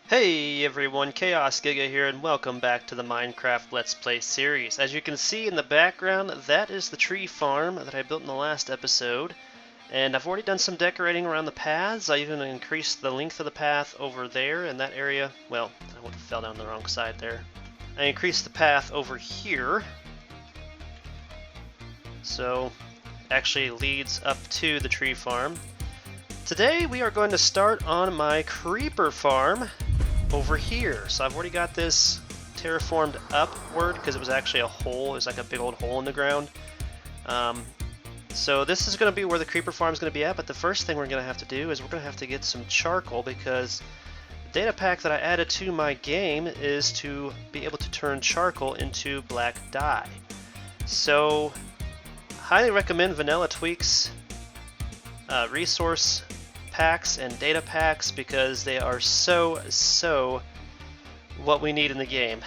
Hey everyone, Chaos Giga here, and welcome back to the Minecraft Let's Play series. As you can see in the background, that is the tree farm that I built in the last episode. And I've already done some decorating around the paths. I even increased the length of the path over there in that area. Well, I fell down the wrong side there. I increased the path over here. So, actually leads up to the tree farm. Today we are going to start on my creeper farm over here. So I've already got this terraformed upward because it was actually a hole. It was like a big old hole in the ground. So this is going to be where the creeper farm is going to be at, but the first thing we're going to have to do is we're going to have to get some charcoal because the data pack that I added to my game is to be able to turn charcoal into black dye. So highly recommend Vanilla Tweaks resource packs and data packs because they are so what we need in the game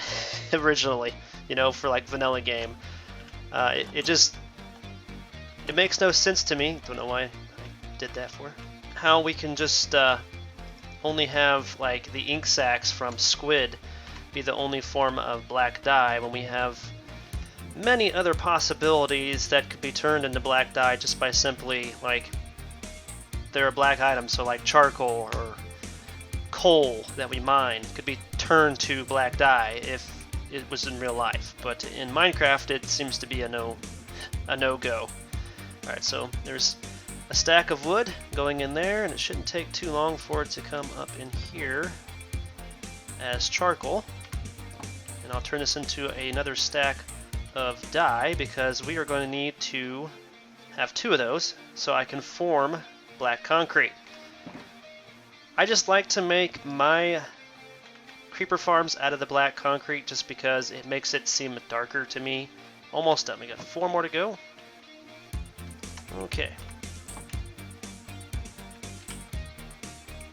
originally, you know, for like vanilla game. It makes no sense to me. Don't know why I did that for. How we can just only have like the ink sacs from squid be the only form of black dye when we have many other possibilities that could be turned into black dye just by simply like they're a black item, so like charcoal or coal that we mine could be turned to black dye if it was in real life. But in Minecraft, it seems to be a no-go. Alright, so there's a stack of wood going in there, and it shouldn't take too long for it to come up in here as charcoal. And I'll turn this into another stack of dye because we are going to need to have two of those so I can form black concrete. I just like to make my creeper farms out of the black concrete just because it makes it seem darker to me. Almost done. We got 4 more to go. Okay.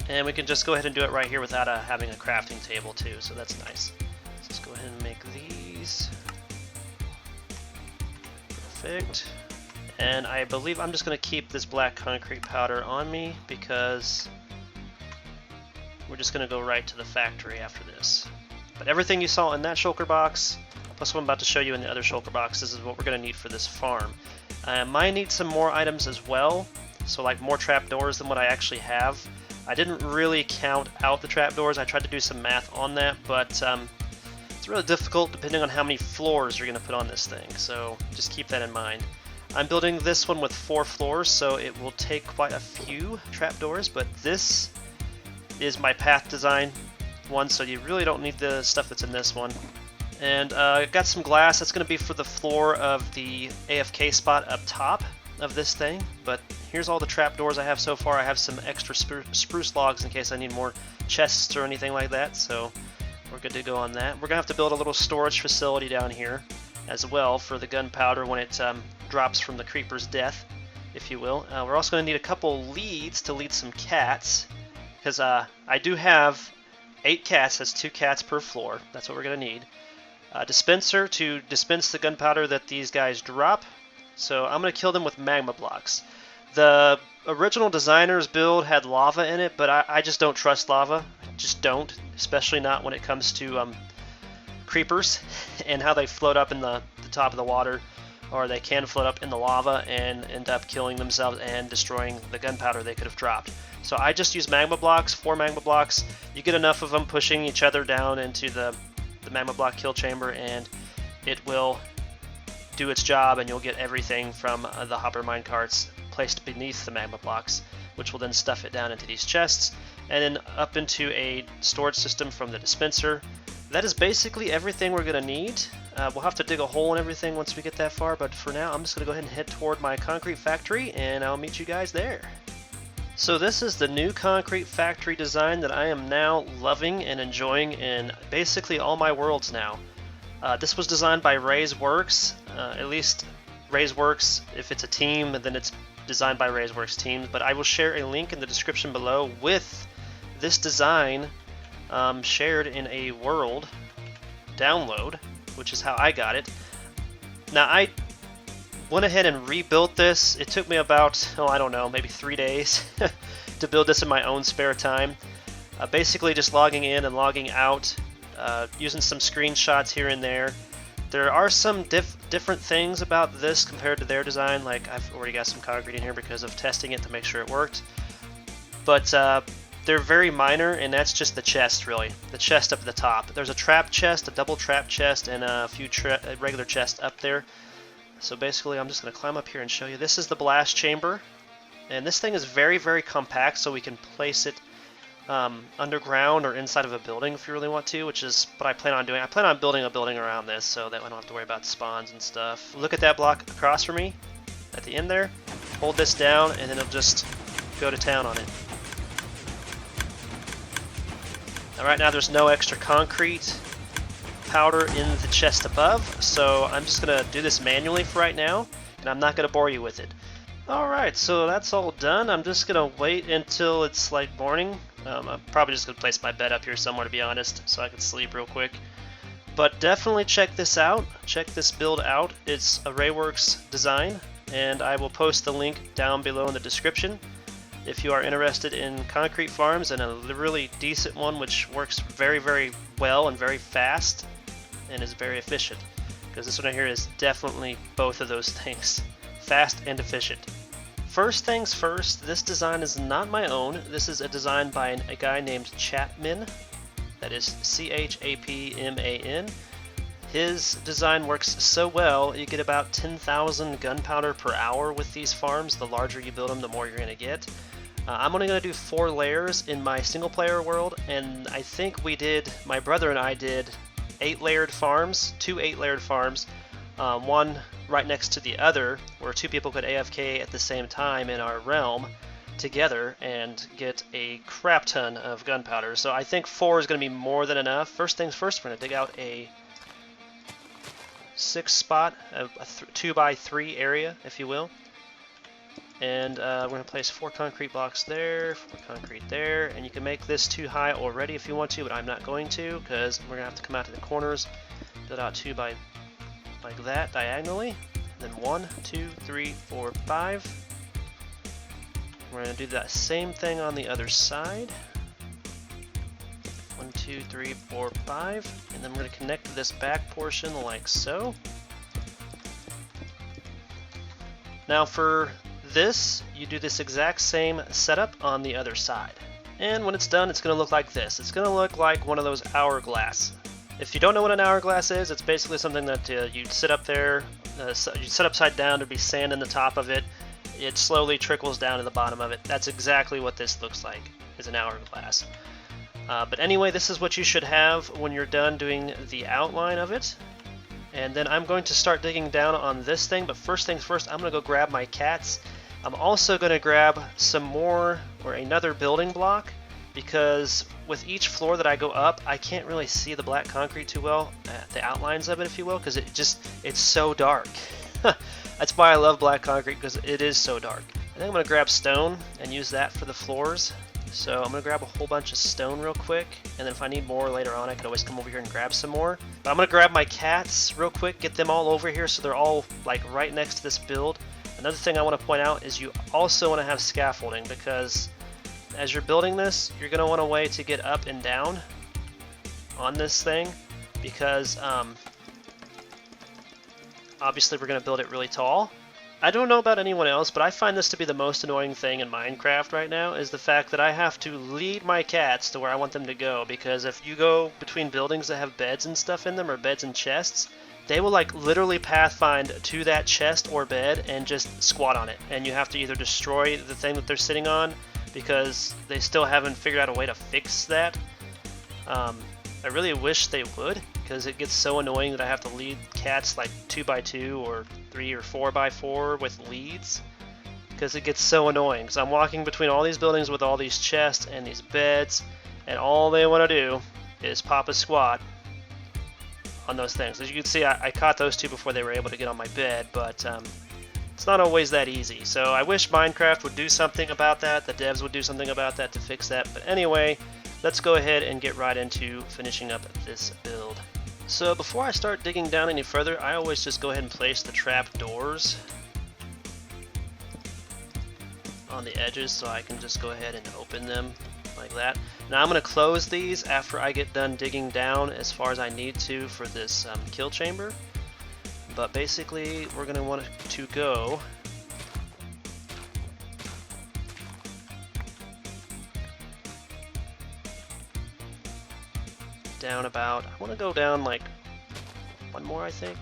And we can just go ahead and do it right here without having a crafting table too, so that's nice. Let's just go ahead and make these. Perfect. And I believe I'm just going to keep this black concrete powder on me because we're just going to go right to the factory after this. But everything you saw in that shulker box, plus what I'm about to show you in the other shulker box, this is what we're going to need for this farm. Might need some more items as well, so like more trapdoors than what I actually have. I didn't really count out the trapdoors. I tried to do some math on that, but it's really difficult depending on how many floors you're going to put on this thing, so just keep that in mind. I'm building this one with 4 floors, so it will take quite a few trapdoors, but this is my path design one, so you really don't need the stuff that's in this one. And I've got some glass that's going to be for the floor of the AFK spot up top of this thing, but here's all the trapdoors I have so far. I have some extra spruce logs in case I need more chests or anything like that, so we're good to go on that. We're going to have to build a little storage facility down here as well for the gunpowder when it drops from the creeper's death, if you will. We're also going to need a couple leads to lead some cats, because I do have 8 cats. That's 2 cats per floor. That's what we're going to need. A dispenser to dispense the gunpowder that these guys drop. So I'm going to kill them with magma blocks. The original designer's build had lava in it, but I just don't trust lava. I just don't, especially not when it comes to creepers and how they float up in the top of the water, or they can float up in the lava and end up killing themselves and destroying the gunpowder they could have dropped. So I just use magma blocks, 4 magma blocks. You get enough of them pushing each other down into the magma block kill chamber, and it will do its job, and you'll get everything from the hopper minecarts placed beneath the magma blocks, which will then stuff it down into these chests and then up into a storage system from the dispenser. That is basically everything we're going to need. We'll have to dig a hole and everything once we get that far, but for now I'm just going to go ahead and head toward my concrete factory, and I'll meet you guys there. So this is the new concrete factory design that I am now loving and enjoying in basically all my worlds now. This was designed by Ray's Works. At least Ray's Works, if it's a team, then it's designed by Ray's Works teams, but I will share a link in the description below with this design shared in a world download, which is how I got it. Now I went ahead and rebuilt this. It took me about, I don't know, maybe 3 days to build this in my own spare time. Basically just logging in and logging out, using some screenshots here and there. There are some different things about this compared to their design, like I've already got some concrete in here because of testing it to make sure it worked. But they're very minor, and that's just the chest, really. The chest up at the top. There's a trap chest, a double trap chest, and a few regular chests up there. So basically, I'm just going to climb up here and show you. This is the blast chamber, and this thing is very, very compact, so we can place it underground or inside of a building if you really want to, which is what I plan on doing. I plan on building a building around this so that I don't have to worry about spawns and stuff. Look at that block across from me at the end there. Hold this down, and then it'll just go to town on it. Now, right now there's no extra concrete powder in the chest above, so I'm just going to do this manually for right now, and I'm not going to bore you with it. Alright, so that's all done. I'm just going to wait until it's like morning. I'm probably just going to place my bed up here somewhere, to be honest, so I can sleep real quick. But definitely check this out. Check this build out. It's a Rayworks design, and I will post the link down below in the description. If you are interested in concrete farms and a really decent one which works very, very well and very fast and is very efficient, because this one right here is definitely both of those things, fast and efficient. First things first, this design is not my own. This is a design by a guy named Chapman, that is C-H-A-P-M-A-N. His design works so well, you get about 10,000 gunpowder per hour with these farms. The larger you build them, the more you're going to get. I'm only going to do 4 layers in my single player world, and I think my brother and I did 8-layered farms, 2 8-layered farms, one right next to the other, where 2 people could AFK at the same time in our realm together and get a crap ton of gunpowder. So I think 4 is going to be more than enough. First things first, we're going to dig out a 6 spot, a 2x3 area, if you will. And we're going to place 4 concrete blocks there, 4 concrete there, and you can make this too high already if you want to, but I'm not going to, because we're going to have to come out to the corners, build out 2 by like that diagonally, and then 1, 2, 3, 4, 5. We're going to do that same thing on the other side. 1, 2, 3, 4, 5, and then we're going to connect this back portion like so. Now for this, you do this exact same setup on the other side. And when it's done, it's going to look like this. It's going to look like one of those hourglass. If you don't know what an hourglass is, it's basically something that you'd sit up there, you'd sit upside down, there'd be sand in the top of it. It slowly trickles down to the bottom of it. That's exactly what this looks like, is an hourglass. But anyway, this is what you should have when you're done doing the outline of it. And then I'm going to start digging down on this thing, but first things first, I'm going to go grab my cats. I'm also going to grab some more, or another building block, because with each floor that I go up, I can't really see the black concrete too well, the outlines of it, if you will, because it's so dark. That's why I love black concrete, because it is so dark. I think I'm going to grab stone and use that for the floors. So I'm going to grab a whole bunch of stone real quick, and then if I need more later on, I can always come over here and grab some more. But I'm going to grab my cats real quick, get them all over here so they're all like right next to this build. Another thing I want to point out is you also want to have scaffolding, because as you're building this, you're going to want a way to get up and down on this thing, because obviously we're going to build it really tall. I don't know about anyone else, but I find this to be the most annoying thing in Minecraft right now, is the fact that I have to lead my cats to where I want them to go, because if you go between buildings that have beds and stuff in them, or beds and chests, they will like literally pathfind to that chest or bed and just squat on it, and you have to either destroy the thing that they're sitting on, because they still haven't figured out a way to fix that. I really wish they would, because it gets so annoying that I have to lead cats like 2x2 or 3 or 4x4 with leads, because it gets so annoying, because I'm walking between all these buildings with all these chests and these beds, and all they want to do is pop a squat on those things. As you can see, I caught those 2 before they were able to get on my bed, but it's not always that easy. So I wish Minecraft would do something about that, the devs would do something about that to fix that. But anyway, let's go ahead and get right into finishing up this build. So before I start digging down any further, I always just go ahead and place the trap doors on the edges, so I can just go ahead and open them like that. Now I'm going to close these after I get done digging down as far as I need to for this kill chamber. But basically, we're going to want to go down about, I want to go down like one more, I think.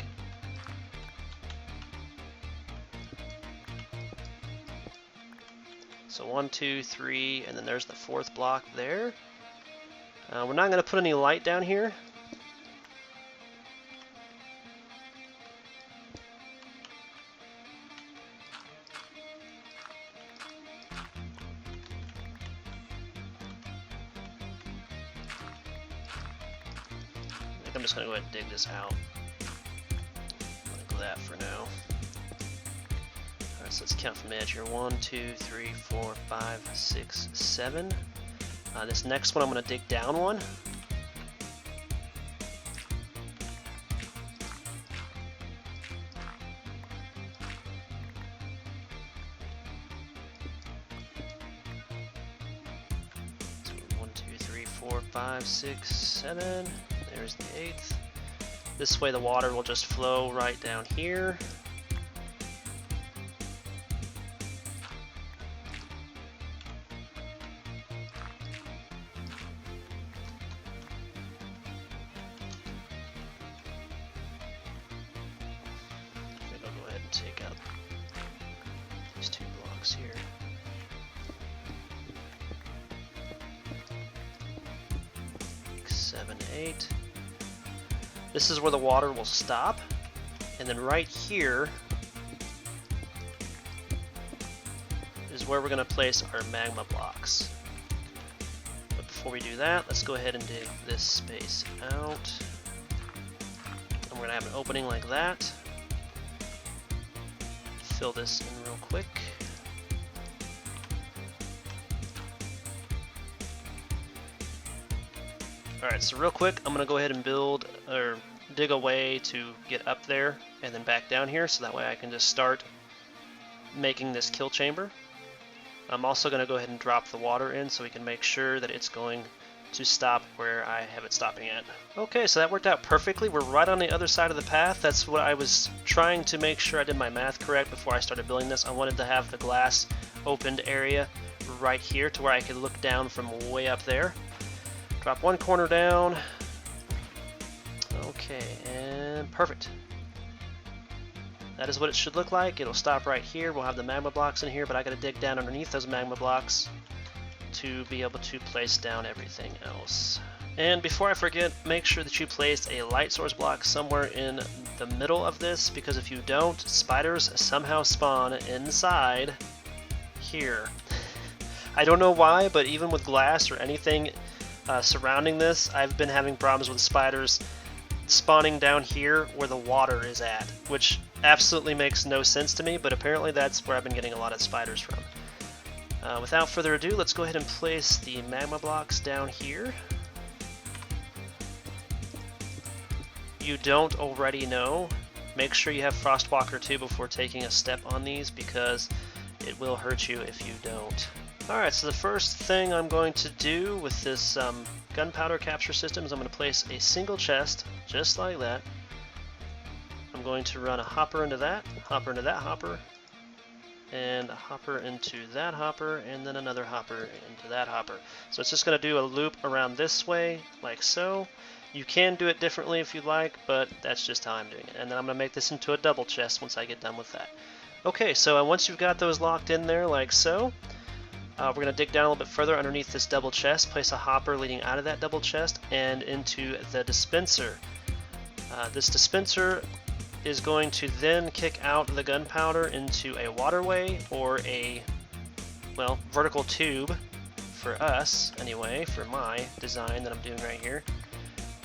So 1, 2, 3, and then there's the 4th block there. We're not going to put any light down here. I think I'm just going to go ahead and dig this out. Like that for now. Alright, so let's count from the edge here. 1, 2, 3, 4, 5, 6, 7. This next one I'm going to dig down one. So 1, 2, 3, 4, 5, 6, 7. There's the 8th. This way the water will just flow right down here. Take out these 2 blocks here. Like 7, 8. This is where the water will stop, and then right here is where we're going to place our magma blocks. But before we do that, let's go ahead and dig this space out. And we're going to have an opening like that. Fill this in real quick. Alright, so real quick, I'm going to go ahead and build or dig a way to get up there and then back down here, so that way I can just start making this kill chamber. I'm also going to go ahead and drop the water in so we can make sure that it's going to stop where I have it stopping at. Okay, so that worked out perfectly. We're right on the other side of the path. That's what I was trying to make sure I did my math correct before I started building this. I wanted to have the glass opened area right here to where I could look down from way up there. Drop one corner down. Okay, and perfect. That is what it should look like. It'll stop right here. We'll have the magma blocks in here, but I gotta dig down underneath those magma blocks to be able to place down everything else. And before I forget, make sure that you place a light source block somewhere in the middle of this, because if you don't, spiders somehow spawn inside here. I don't know why, but even with glass or anything surrounding this, I've been having problems with spiders spawning down here where the water is at, which absolutely makes no sense to me, but apparently that's where I've been getting a lot of spiders from. Without further ado, let's go ahead and place the magma blocks down here. You don't already know, make sure you have Frostwalker 2 before taking a step on these, because it will hurt you if you don't. Alright, so the first thing I'm going to do with this gunpowder capture system is I'm going to place a single chest, just like that. I'm going to run a hopper into that hopper, and a hopper into that hopper, and then another hopper into that hopper. So it's just going to do a loop around this way, like so. You can do it differently if you'd like, but that's just how I'm doing it. And then I'm going to make this into a double chest once I get done with that. Okay, so once you've got those locked in there, like so, we're going to dig down a little bit further underneath this double chest, place a hopper leading out of that double chest and into the dispenser. This dispenser is going to then kick out the gunpowder into a waterway or a, well, vertical tube for us, anyway, for my design that I'm doing right here.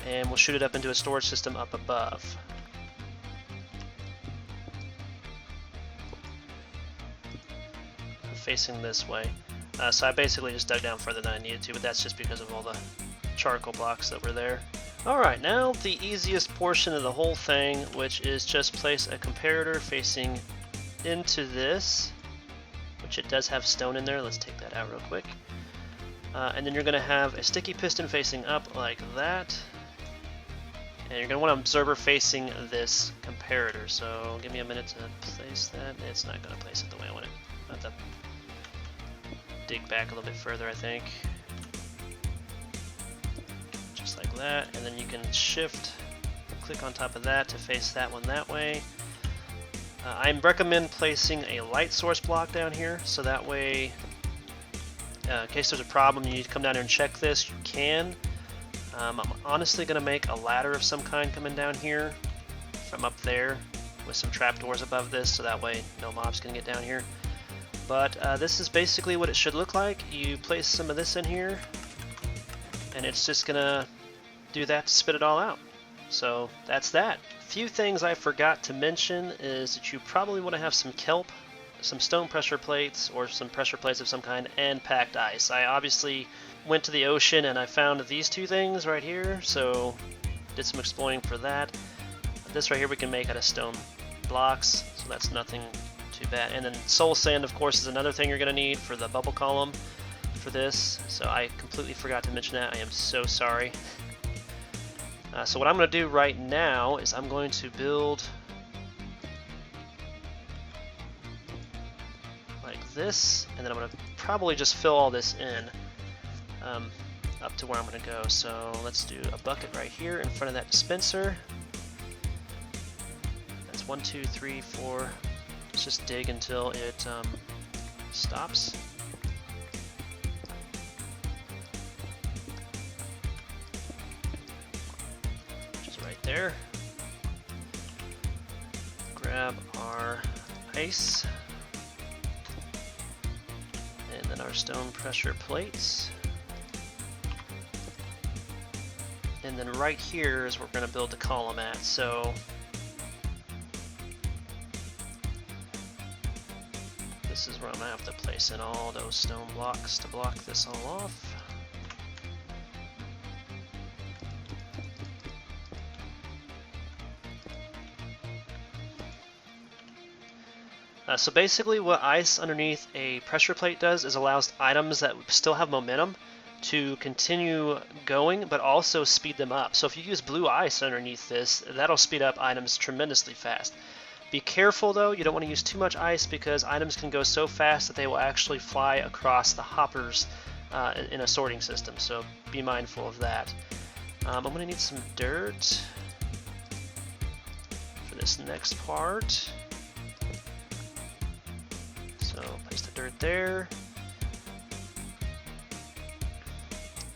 And we'll shoot it up into a storage system up above. I'm facing this way. So I basically just dug down further than I needed to, but that's just because of all the charcoal blocks that were there. Alright, now the easiest portion of the whole thing, which is just place a comparator facing into this, which it does have stone in there. Let's take that out real quick. And then you're going to have a sticky piston facing up like that. And you're going to want an observer facing this comparator. So give me a minute to place that. It's not going to place it the way I want it. I have to dig back a little bit further, I think. Just like that. And then you can shift, click on top of that to face that one that way. I recommend placing a light source block down here, so that way, in case there's a problem, you need to come down here and check this, you can. I'm honestly going to make a ladder of some kind coming down here from up there with some trapdoors above this, so that way no mobs can get down here. But this is basically what it should look like. You place some of this in here, and it's just going to do that to spit it all out. So that's that. Few things I forgot to mention is that you probably want to have some kelp, some stone pressure plates, or some pressure plates of some kind, and packed ice. I obviously went to the ocean and I found these two things right here, so did some exploring for that. This right here we can make out of stone blocks, so that's nothing too bad. And then soul sand, of course, is another thing you're going to need for the bubble column for this, so I completely forgot to mention that. I am so sorry. So what I'm going to do right now is I'm going to build like this, and then I'm going to probably just fill all this in up to where I'm going to go. So let's do a bucket right here in front of that dispenser. That's 1, 2, 3, 4. Let's just dig until it stops. There. Grab our ice and then our stone pressure plates, and then right here is where we're going to build the column at. So this is where I'm going to have to place in all those stone blocks to block this all off. So basically what ice underneath a pressure plate does is allows items that still have momentum to continue going, but also speed them up. So if you use blue ice underneath this, that'll speed up items tremendously fast. Be careful though, you don't want to use too much ice because items can go so fast that they will actually fly across the hoppers in a sorting system, so be mindful of that. I'm going to need some dirt for this next part. So place the dirt there,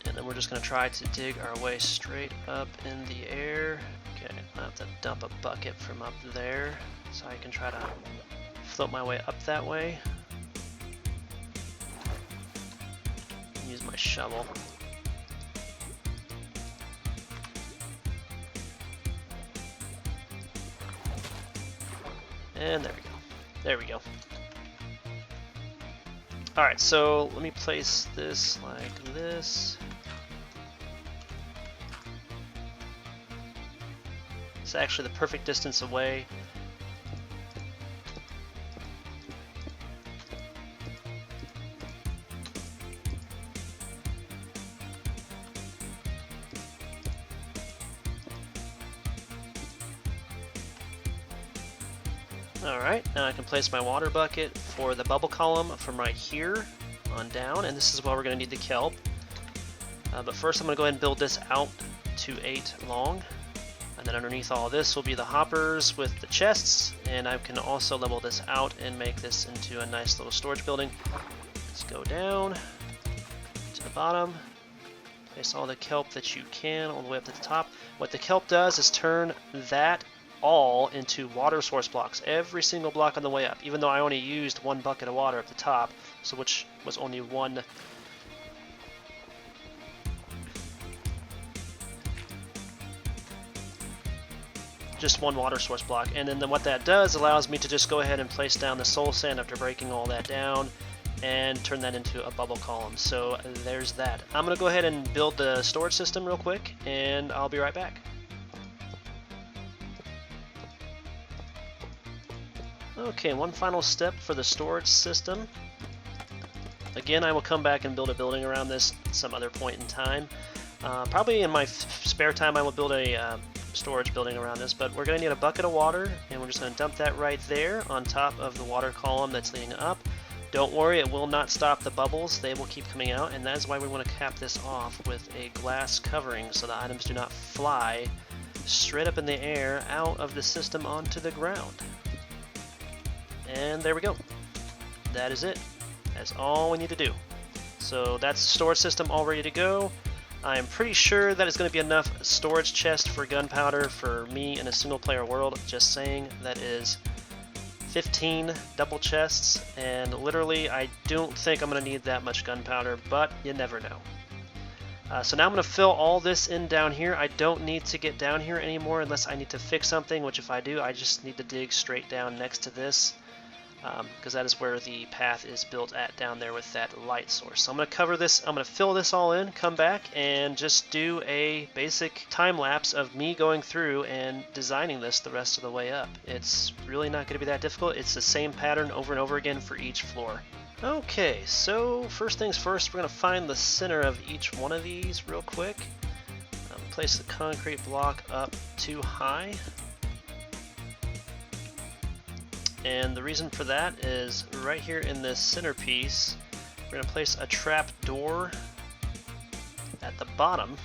and then we're just going to try to dig our way straight up in the air. Okay, I have to dump a bucket from up there, so I can try to float my way up that way. Use my shovel. And there we go. There we go. Alright, so let me place this like this. It's actually the perfect distance away. Alright, now I can place my water bucket for the bubble column from right here on down, and this is where we're going to need the kelp. But first I'm going to go ahead and build this out to 8 long, and then underneath all this will be the hoppers with the chests, and I can also level this out and make this into a nice little storage building. Let's go down to the bottom, place all the kelp that you can all the way up to the top. What the kelp does is turn that all into water source blocks, every single block on the way up, even though I only used 1 bucket of water at the top, so which was only just one water source block. And then what that does allows me to just go ahead and place down the soul sand after breaking all that down and turn that into a bubble column. So there's that. I'm gonna go ahead and build the storage system real quick, and I'll be right back. Okay, one final step for the storage system. Again, I will come back and build a building around this at some other point in time. Probably in my spare time I will build a storage building around this, but we're going to need a bucket of water, and we're just going to dump that right there on top of the water column that's leading up. Don't worry, it will not stop the bubbles. They will keep coming out, and that is why we want to cap this off with a glass covering so the items do not fly straight up in the air out of the system onto the ground. And there we go. That is it. That's all we need to do. So that's the storage system all ready to go. I'm pretty sure that is going to be enough storage chest for gunpowder for me in a single player world. Just saying, that is 15 double chests, and literally I don't think I'm going to need that much gunpowder, but you never know. So now I'm going to fill all this in down here. I don't need to get down here anymore unless I need to fix something, which if I do, I just need to dig straight down next to this, because that is where the path is built at down there with that light source. So I'm going to cover this, I'm going to fill this all in, come back, and just do a basic time lapse of me going through and designing this the rest of the way up. It's really not going to be that difficult. It's the same pattern over and over again for each floor. Okay, so first things first, we're going to find the center of each one of these real quick. Place the concrete block up too high. And the reason for that is right here in this centerpiece, we're going to place a trap door at the bottom,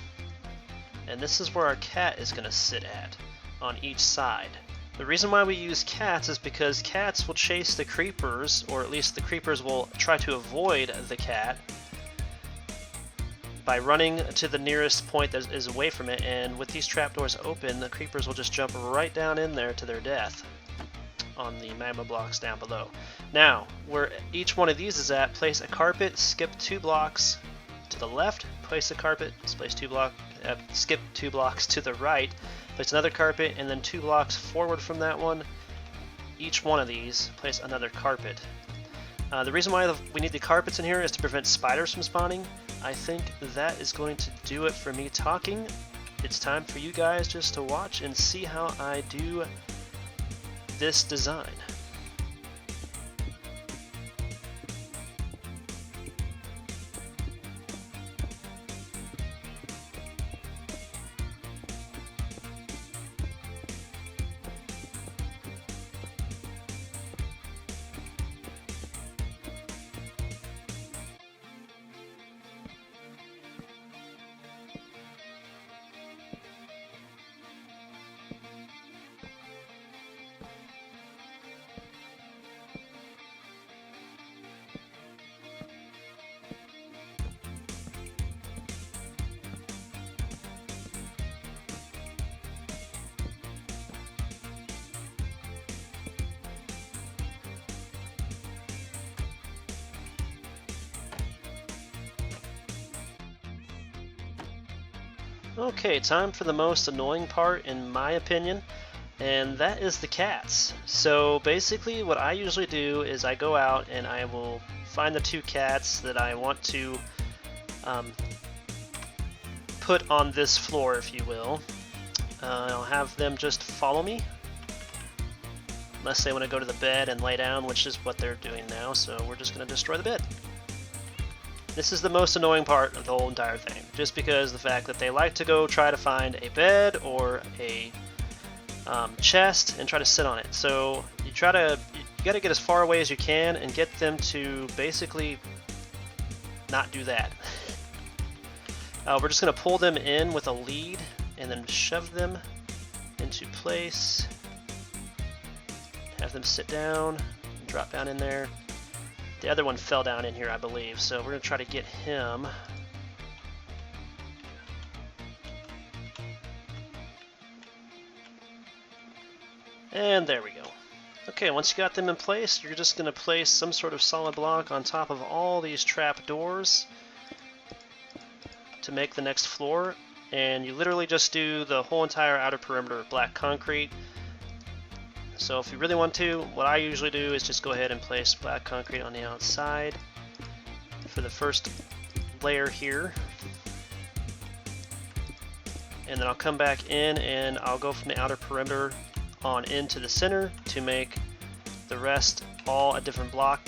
and this is where our cat is going to sit at on each side. The reason why we use cats is because cats will chase the creepers, or at least the creepers will try to avoid the cat by running to the nearest point that is away from it, and with these trapdoors open, the creepers will just jump right down in there to their death on the magma blocks down below. Now, where each one of these is at, place a carpet, skip 2 blocks to the left, place a carpet, skip 2 blocks to the right, place another carpet, and then 2 blocks forward from that one, each one of these, place another carpet. The reason why we need the carpets in here is to prevent spiders from spawning. I think that is going to do it for me talking. It's time for you guys just to watch and see how I do this design. Okay, time for the most annoying part in my opinion, and that is the cats. So basically what I usually do is I go out and I will find the 2 cats that I want to put on this floor, if you will. I'll have them just follow me, unless they want to go to the bed and lay down, which is what they're doing now, so we're just going to destroy the bed. This is the most annoying part of the whole entire thing, just because the fact that they like to go try to find a bed or a chest and try to sit on it. So you got to get as far away as you can and get them to basically not do that. We're just going to pull them in with a lead and then shove them into place. Have them sit down, and drop down in there. The other one fell down in here, I believe, so we're going to try to get him. And there we go. Okay, once you got them in place, you're just going to place some sort of solid block on top of all these trap doors to make the next floor, and you literally just do the whole entire outer perimeter of black concrete. So if you really want to, what I usually do is just go ahead and place black concrete on the outside for the first layer here. And then I'll come back in and I'll go from the outer perimeter on into the center to make the rest all a different block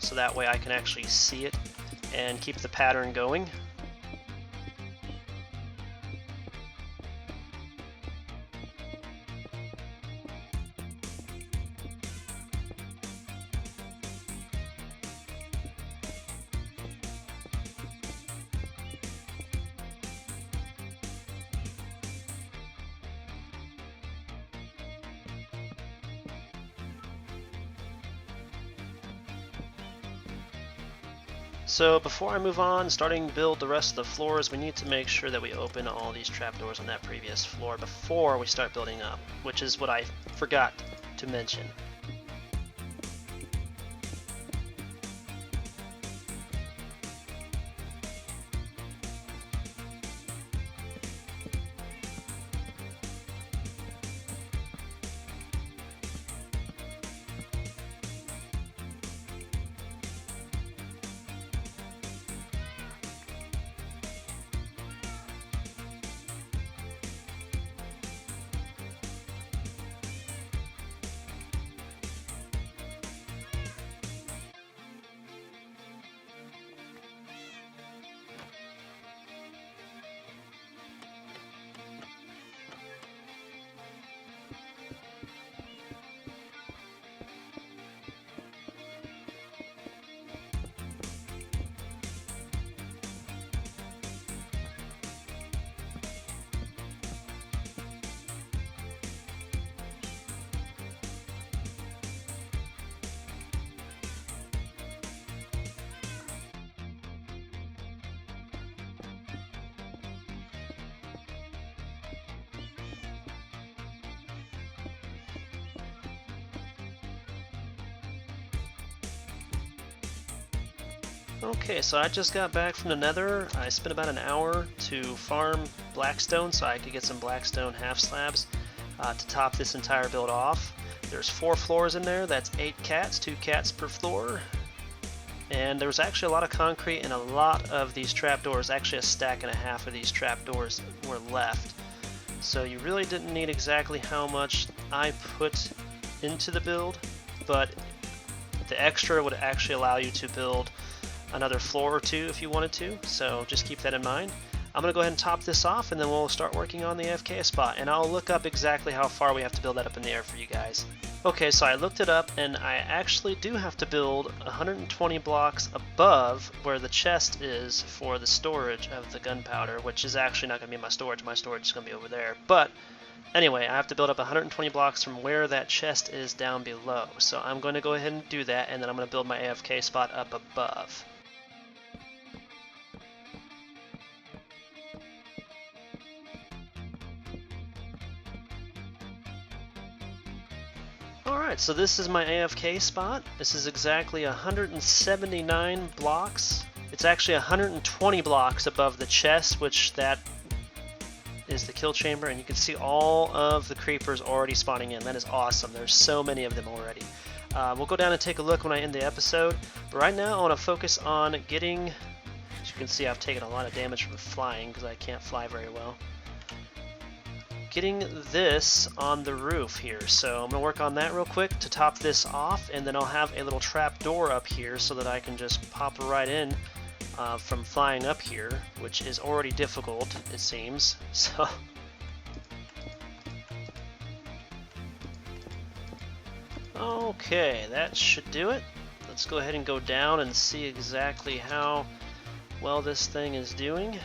so that way I can actually see it and keep the pattern going. So before I move on, starting to build the rest of the floors, we need to make sure that we open all these trapdoors on that previous floor before we start building up, which is what I forgot to mention. Okay, so I just got back from the Nether. I spent about an hour to farm blackstone so I could get some blackstone half slabs to top this entire build off. There's 4 floors in there, that's 8 cats, 2 cats per floor. And there was actually a lot of concrete and a lot of these trapdoors, actually a stack and a half of these trapdoors were left. So you really didn't need exactly how much I put into the build, but the extra would actually allow you to build another floor or 2 if you wanted to, so just keep that in mind. I'm going to go ahead and top this off and then we'll start working on the AFK spot, and I'll look up exactly how far we have to build that up in the air for you guys. Okay, so I looked it up and I actually do have to build 120 blocks above where the chest is for the storage of the gunpowder, which is actually not going to be my storage is going to be over there. But anyway, I have to build up 120 blocks from where that chest is down below, so I'm going to go ahead and do that, and then I'm going to build my AFK spot up above. Alright, so this is my AFK spot. This is exactly 179 blocks. It's actually 120 blocks above the chest, which that is the kill chamber, and you can see all of the creepers already spawning in. That is awesome. There's so many of them already. We'll go down and take a look when I end the episode, but right now I want to focus on getting, as you can see I've taken a lot of damage from flying because I can't fly very well. Getting this on the roof here, so I'm going to work on that real quick to top this off, and then I'll have a little trap door up here so that I can just pop right in from flying up here, which is already difficult, it seems. So okay, that should do it. Let's go ahead and go down and see exactly how well this thing is doing.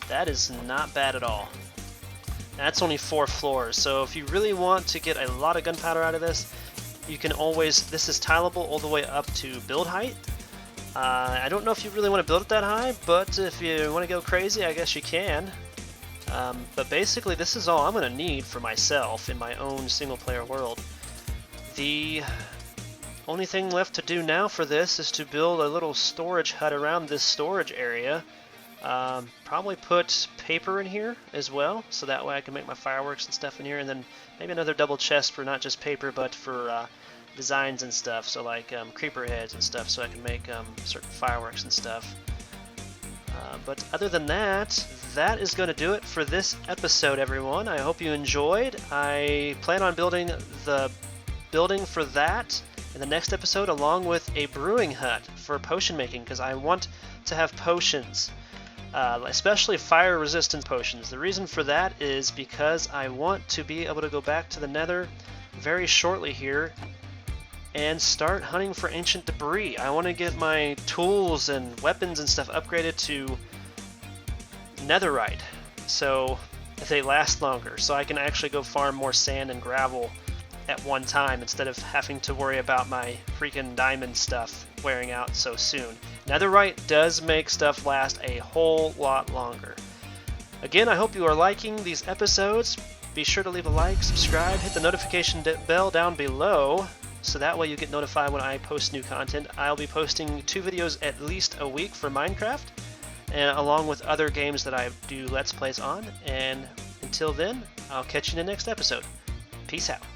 That is not bad at all. That's only 4 floors, so if you really want to get a lot of gunpowder out of this, you can always, this is tileable all the way up to build height. I don't know if you really want to build it that high, but if you want to go crazy, I guess you can. But basically this is all I'm going to need for myself in my own single player world. The only thing left to do now for this is to build a little storage hut around this storage area. Probably put paper in here as well, so that way I can make my fireworks and stuff in here, and then maybe another double chest for not just paper, but for designs and stuff, so like creeper heads and stuff, so I can make certain fireworks and stuff. But other than that, that is going to do it for this episode, everyone. I hope you enjoyed. I plan on building the building for that in the next episode, along with a brewing hut for potion making, because I want to have potions, especially fire resistance potions. The reason for that is because I want to be able to go back to the Nether very shortly here and start hunting for ancient debris. I want to get my tools and weapons and stuff upgraded to netherite, so they last longer, so I can actually go farm more sand and gravel at one time instead of having to worry about my freaking diamond stuff wearing out so soon. Netherite does make stuff last a whole lot longer. Again, I hope you are liking these episodes. Be sure to leave a like, subscribe, hit the notification bell down below, so that way you get notified when I post new content. I'll be posting 2 videos at least a week for Minecraft, and along with other games that I do Let's Plays on. And until then, I'll catch you in the next episode. Peace out.